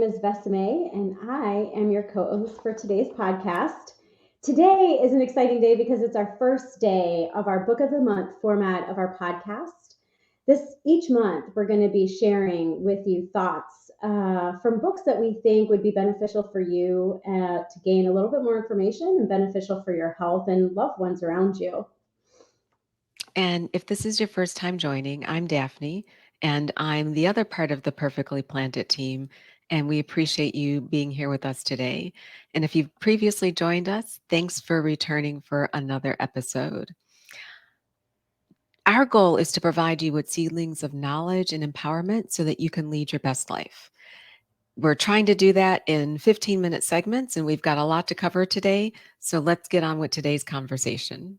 name is Vesame, and I am your co host for today's podcast. Today is an exciting day because it's our first day of our Book of the Month format of our podcast. Each month, we're going to be sharing with you thoughts from books that we think would be beneficial for you to gain a little bit more information and beneficial for your health and loved ones around you. And if this is your first time joining, I'm Daphne, and I'm the other part of the Perfectly Planted team. And we appreciate you being here with us today. And if you've previously joined us, thanks for returning for another episode. Our goal is to provide you with seedlings of knowledge and empowerment so that you can lead your best life. We're trying to do that in 15-minute segments, and we've got a lot to cover today. So let's get on with today's conversation.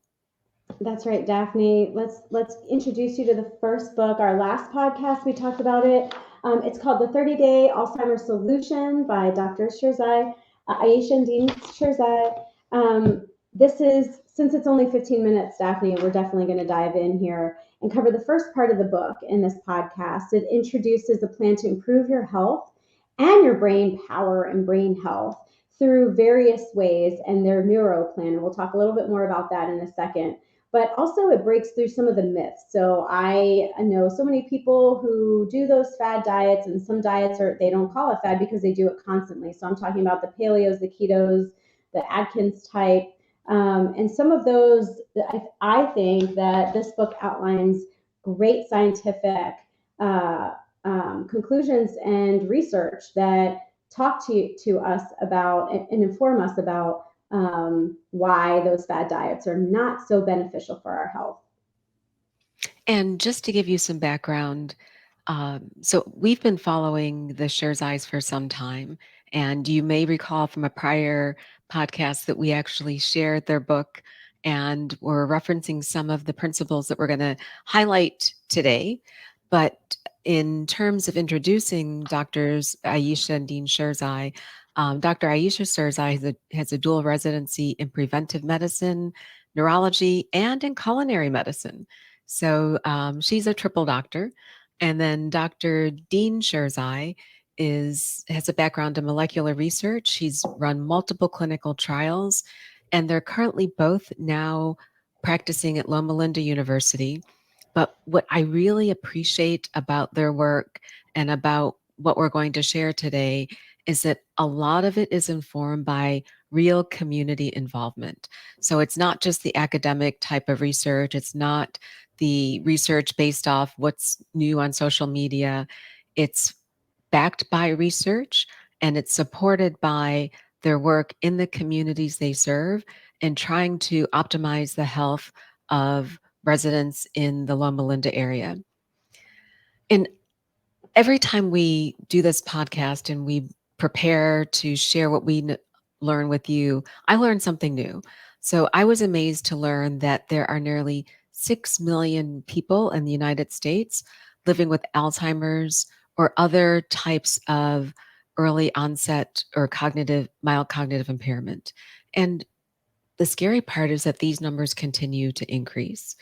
That's right, Daphne. Let's introduce you to the first book. Our last podcast, we talked about it. It's called The 30-Day Alzheimer's Solution by Dr. Sherzai, Ayesha and Dean Sherzai. This is, since it's only 15 minutes, Daphne, we're definitely going to dive in here and cover the first part of the book in this podcast. It introduces a plan to improve your health and your brain power and brain health through various ways and their neuro plan. And we'll talk a little bit more about that in a second, but also it breaks through some of the myths. So I know so many people who do those fad diets, and some diets they don't call it fad because they do it constantly. So I'm talking about the paleos, the ketos, the Atkins type. And some of those, I think that this book outlines great scientific conclusions and research that talk to us about and inform us about why those fad diets are not so beneficial for our health. And just to give you some background, so we've been following the Sherzais for some time. And you may recall from a prior podcast that we actually shared their book and we're referencing some of the principles that we're going to highlight today. But in terms of introducing Doctors Ayesha and Dean Sherzai, Dr. Ayesha Sherzai has a dual residency in preventive medicine, neurology, and in culinary medicine. So she's a triple doctor. And then Dr. Dean Sherzai has a background in molecular research. He's run multiple clinical trials, and they're currently both now practicing at Loma Linda University. But what I really appreciate about their work and about what we're going to share today is that a lot of it is informed by real community involvement. So it's not just the academic type of research. It's not the research based off what's new on social media. It's backed by research and it's supported by their work in the communities they serve and trying to optimize the health of residents in the Loma Linda area. And every time we do this podcast and we prepare to share what we learn with you, I learn something new. So I was amazed to learn that there are nearly 6 million people in the United States living with Alzheimer's or other types of early onset or mild cognitive impairment. And the scary part is that these numbers continue to increase.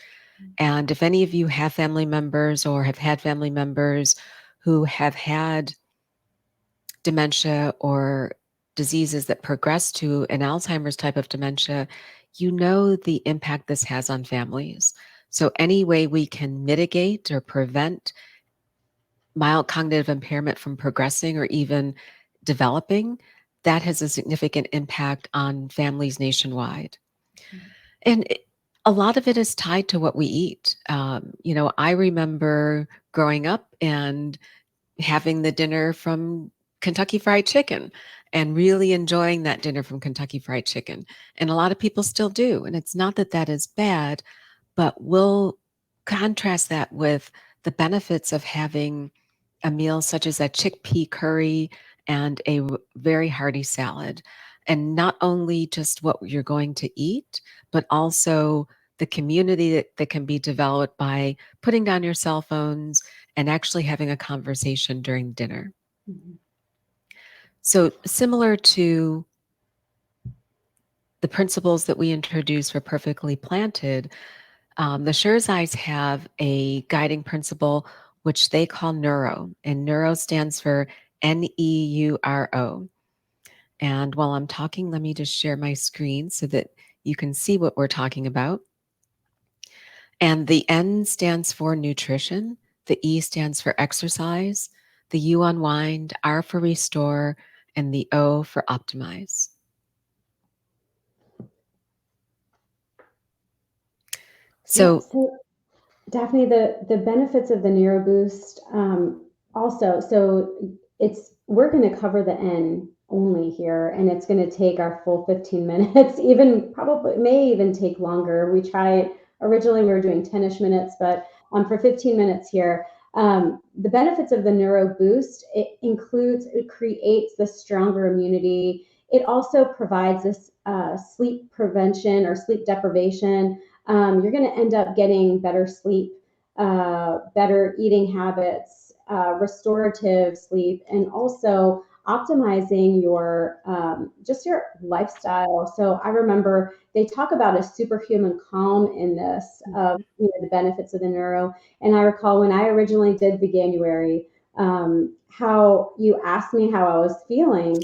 And if any of you have family members or have had family members who have had dementia or diseases that progress to an Alzheimer's type of dementia, you know the impact this has on families. So any way we can mitigate or prevent mild cognitive impairment from progressing or even developing, that has a significant impact on families nationwide. And a lot of it is tied to what we eat. I remember growing up and having the dinner from Kentucky Fried Chicken and really enjoying that dinner from Kentucky Fried Chicken. And a lot of people still do. And it's not that that is bad, but we'll contrast that with the benefits of having a meal such as a chickpea curry and a very hearty salad. And not only just what you're going to eat, but also the community that can be developed by putting down your cell phones and actually having a conversation during dinner. Mm-hmm. So, similar to the principles that we introduce for Perfectly Planted, the Sherzais have a guiding principle which they call Neuro, and Neuro stands for Neuro. And while I'm talking, let me just share my screen so that you can see what we're talking about. And the N stands for nutrition, the E stands for exercise, the U unwind, R for restore, and the O for optimize. So, So Daphne, the benefits of the Neuro Boost also, so we're going to cover the N only here, and it's going to take our full 15 minutes, even probably may even take longer. We tried originally, we were doing 10-ish minutes, but for 15 minutes here. The benefits of the Neuro Boost, it creates the stronger immunity. It also provides this sleep prevention or sleep deprivation. You're going to end up getting better sleep, better eating habits, restorative sleep, and also optimizing your just your lifestyle. So I remember they talk about a superhuman calm in this of the benefits of the neuro. And I recall when I originally did Veganuary, how you asked me how I was feeling,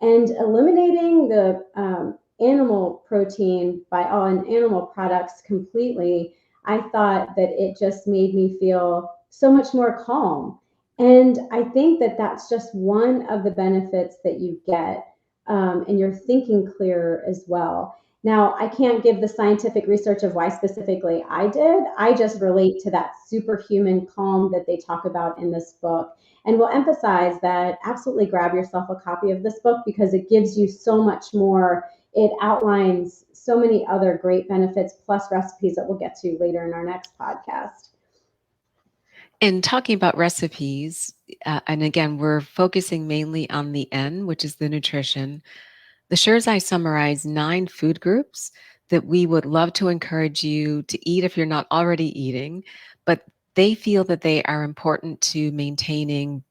and eliminating the animal protein and animal products completely, I thought that it just made me feel so much more calm. And I think that that's just one of the benefits that you get, and you're thinking clearer as well. Now, I can't give the scientific research of why specifically I did. I just relate to that superhuman calm that they talk about in this book. And we'll emphasize that absolutely grab yourself a copy of this book because it gives you so much more. It outlines so many other great benefits plus recipes that we'll get to later in our next podcast. in talking about recipes, and again, we're focusing mainly on the N, which is the nutrition. The Sherzai summarize 9 food groups that we would love to encourage you to eat if you're not already eating, but they feel that they are important to maintaining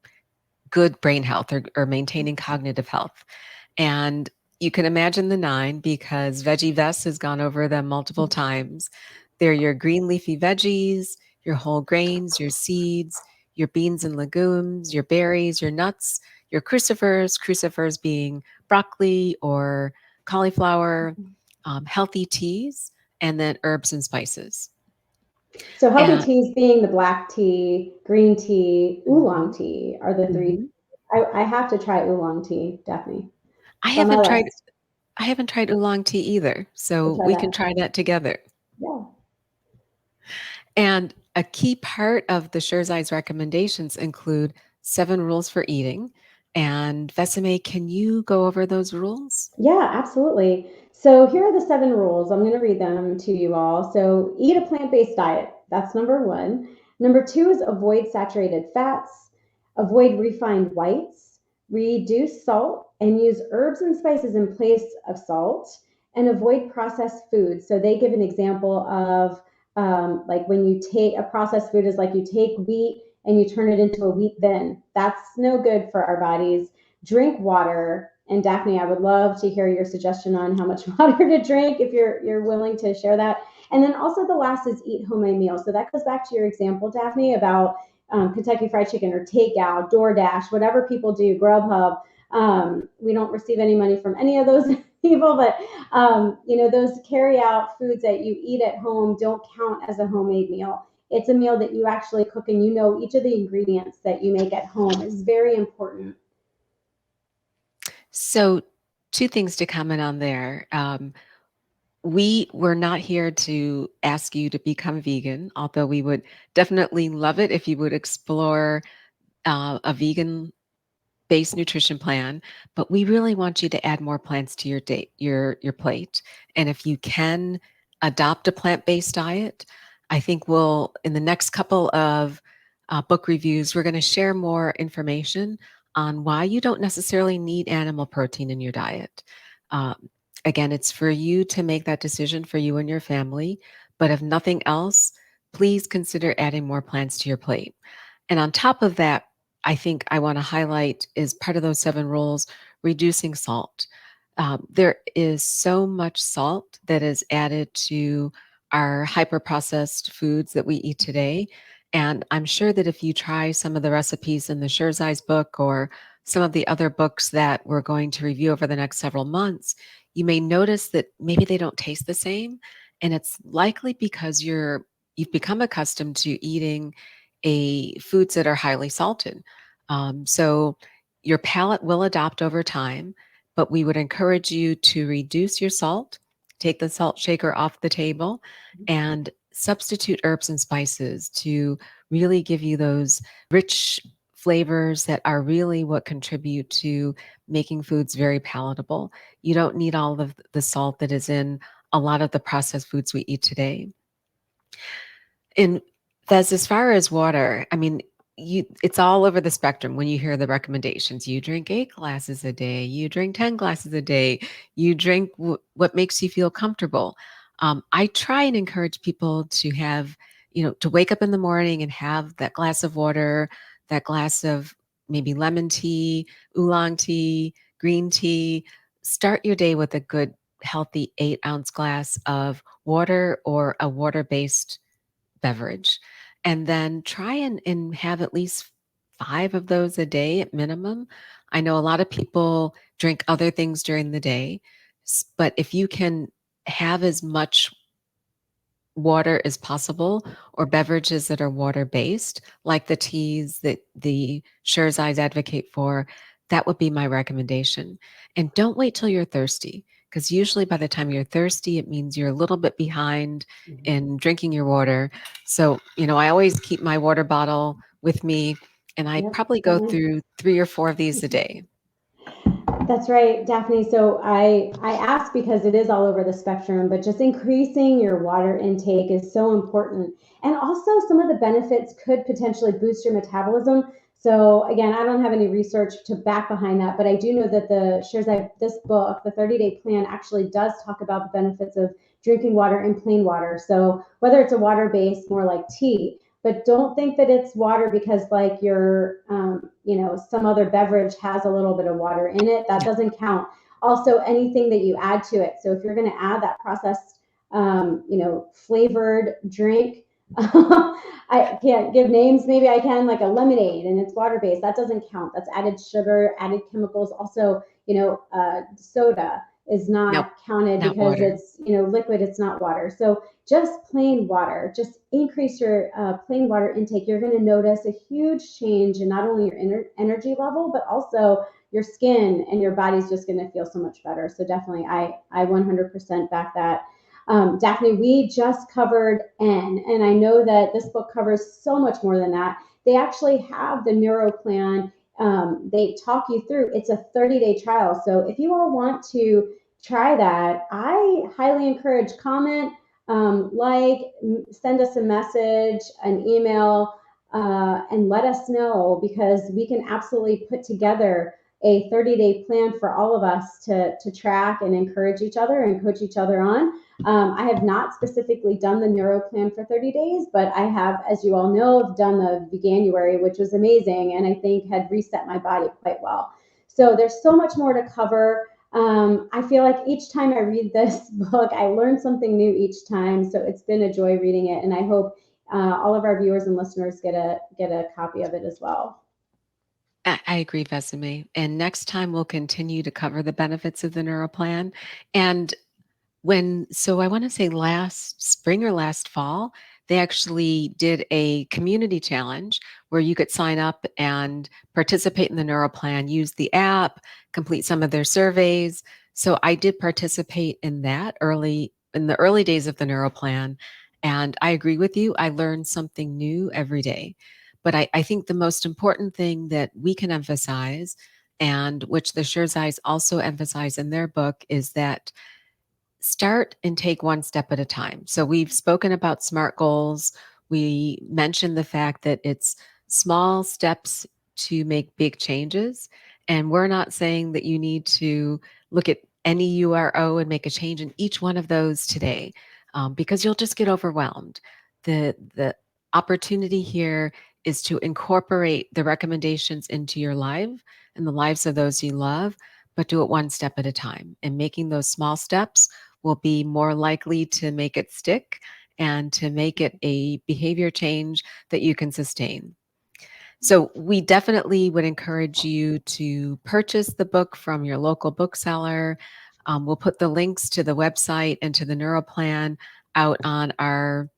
good brain health or maintaining cognitive health. And you can imagine the 9 because Veggie Vest has gone over them multiple times. They're your green leafy veggies, your whole grains, your seeds, your beans and legumes, your berries, your nuts, your crucifers being broccoli or cauliflower, healthy teas, and then herbs and spices. So healthy And teas being the black tea, green tea, oolong mhm, tea are the 3. mhm. I have to try oolong tea, definitely. I It's on my haven't tried list. I haven't tried oolong tea either, We'll so try we can that. try that together. Yeah. And a key part of the Sherzai's recommendations include 7 rules for eating. And Vesame, can you go over those rules? Yeah, absolutely. So here are the 7 rules. I'm going to read them to you all. So eat a plant-based diet. That's number 1. Number 2 is avoid saturated fats, avoid refined whites, reduce salt, and use herbs and spices in place of salt, and avoid processed foods. So they give an example of like when you take a processed food is like you take wheat and you turn it into a wheat thin. That's no good for our bodies. Drink water. And Daphne, I would love to hear your suggestion on how much water to drink if you're willing to share that. And then also the last is eat homemade meals. So that goes back to your example, Daphne, about Kentucky Fried Chicken or takeout, DoorDash, whatever people do, Grubhub. We don't receive any money from any of those people, but those carry out foods that you eat at home don't count as a homemade meal. It's a meal that you actually cook, and each of the ingredients that you make at home is very important. So, 2 things to comment on there. We were not here to ask you to become vegan, although we would definitely love it if you would explore a vegan based nutrition plan, but we really want you to add more plants to your plate. And if you can adopt a plant-based diet, I think we'll in the next couple of book reviews, we're going to share more information on why you don't necessarily need animal protein in your diet. Um, Again, it's for you to make that decision for you and your family. But if nothing else, please consider adding more plants to your plate. And on top of that, I think I want to highlight is part of those 7 rules, reducing salt. There is so much salt that is added to our hyper processed foods that we eat today. And I'm sure that if you try some of the recipes in the Sherzai's book or some of the other books that we're going to review over the next several months, you may notice that maybe they don't taste the same. And it's likely because you've become accustomed to eating foods that are highly salted. So your palate will adapt over time, but we would encourage you to reduce your salt, take the salt shaker off the table, and substitute herbs and spices to really give you those rich flavors that are really what contribute to making foods very palatable. You don't need all of the salt that is in a lot of the processed foods we eat today. And that's as far as water. I mean, it's all over the spectrum when you hear the recommendations. You drink 8 glasses a day, you drink 10 glasses a day, you drink what makes you feel comfortable. I try and encourage people to have, to wake up in the morning and have that glass of water, that glass of maybe lemon tea, oolong tea, green tea. Start your day with a good, healthy 8-ounce glass of water or a water based beverage, and then try and have at least 5 of those a day at minimum. I know a lot of people drink other things during the day, but if you can have as much water as possible, or beverages that are water based, like the teas that the Sherzais advocate for, that would be my recommendation. And don't wait till you're thirsty, because usually by the time you're thirsty, it means you're a little bit behind in drinking your water. So, I always keep my water bottle with me, and I Yep, probably go definitely. through 3 or 4 of these a day. That's right, Daphne. So I ask because it is all over the spectrum, but just increasing your water intake is so important. And also some of the benefits could potentially boost your metabolism. So again, I don't have any research to back behind that, but I do know that this book, the 30-day plan, actually does talk about the benefits of drinking water and plain water. So whether it's a water base, more like tea, but don't think that it's water because like some other beverage has a little bit of water in it. That Yeah. doesn't count. Also, anything that you add to it. So if you're going to add that processed flavored drink, I can't give names, maybe I can, like a lemonade and it's water based, that doesn't count. That's added sugar, added chemicals. Also, soda is Nope, not counted not because water. it's liquid, it's not water. So just plain water, just increase your plain water intake. You're going to notice a huge change in not only your energy level, but also your skin, and your body's just going to feel so much better. So definitely, I 100% back that. Daphne, we just covered N, and I know that this book covers so much more than that. They actually have the Neuro Plan. They talk you through. It's a 30-day trial. So if you all want to try that, I highly encourage, comment, send us a message, an email, and let us know, because we can absolutely put together a 30-day plan for all of us to track and encourage each other and coach each other on. I have not specifically done the Neuro Plan for 30 days, but I have, as you all know, done the Veganuary, which was amazing, and I think had reset my body quite well. So there's so much more to cover. I feel like each time I read this book, I learn something new each time. So it's been a joy reading it, and I hope all of our viewers and listeners get a copy of it as well. I agree, Vesame. And next time we'll continue to cover the benefits of the Neuroplan. And I want to say last spring or last fall, they actually did a community challenge where you could sign up and participate in the Neuroplan, use the app, complete some of their surveys. So I did participate in that in the early days of the Neuroplan. And I agree with you. I learned something new every day. But I think the most important thing that we can emphasize, and which the Sherzais also emphasize in their book, is that start and take one step at a time. So we've spoken about SMART goals. We mentioned the fact that it's small steps to make big changes. And we're not saying that you need to look at any URO and make a change in each one of those today, because you'll just get overwhelmed. The opportunity here is to incorporate the recommendations into your life and the lives of those you love, but do it one step at a time. And making those small steps will be more likely to make it stick and to make it a behavior change that you can sustain. So we definitely would encourage you to purchase the book from your local bookseller. We'll put the links to the website and to the Neuroplan out on our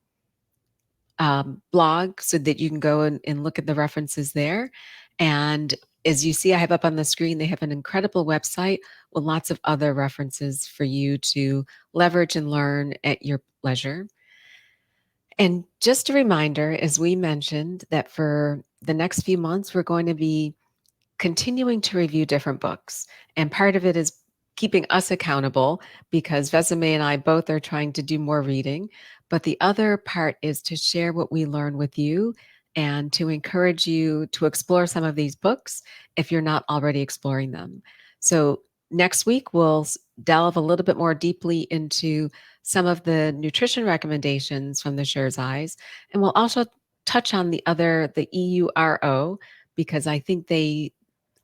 blog so that you can go and look at the references there. And as you see, I have up on the screen, they have an incredible website with lots of other references for you to leverage and learn at your leisure. And just a reminder, as we mentioned, that for the next few months, we're going to be continuing to review different books. And part of it is keeping us accountable because Vesame and I both are trying to do more reading. But the other part is to share what we learn with you and to encourage you to explore some of these books if you're not already exploring them. So next week, we'll delve a little bit more deeply into some of the nutrition recommendations from the Sherzais. And we'll also touch on the EURO, because I think they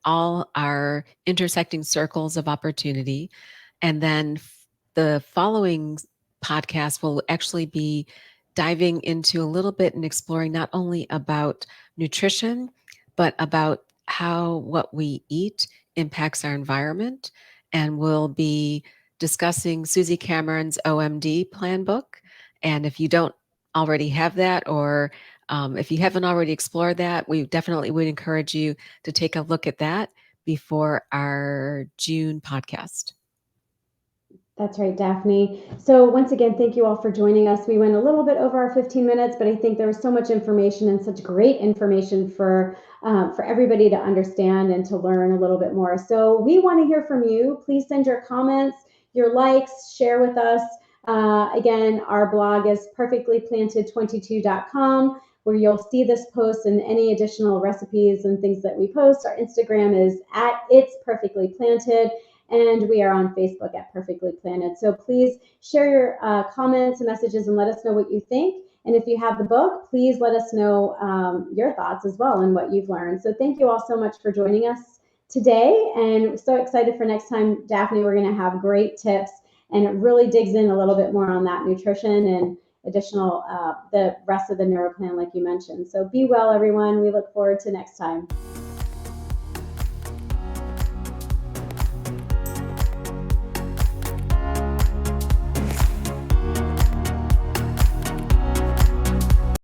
all are intersecting circles of opportunity. And then the following podcast will actually be diving into a little bit and exploring not only about nutrition, but about how what we eat impacts our environment. And we'll be discussing Susie Cameron's OMD plan book. And if you don't already have that, or if you haven't already explored that, we definitely would encourage you to take a look at that before our June podcast. That's right, Daphne. So once again, thank you all for joining us. We went a little bit over our 15 minutes, but I think there was so much information and such great information for everybody to understand and to learn a little bit more. So we want to hear from you. Please send your comments, your likes, share with us. Again, our blog is perfectlyplanted22.com, where you'll see this post and any additional recipes and things that we post. Our Instagram is at It's Perfectly Planted. And we are on Facebook at Perfectly Planted. So please share your comments and messages and let us know what you think. And if you have the book, please let us know your thoughts as well and what you've learned. So thank you all so much for joining us today. And so excited for next time, Daphne. We're going to have great tips, and it really digs in a little bit more on that nutrition and additional, the rest of the Neuroplan, like you mentioned. So be well, everyone. We look forward to next time.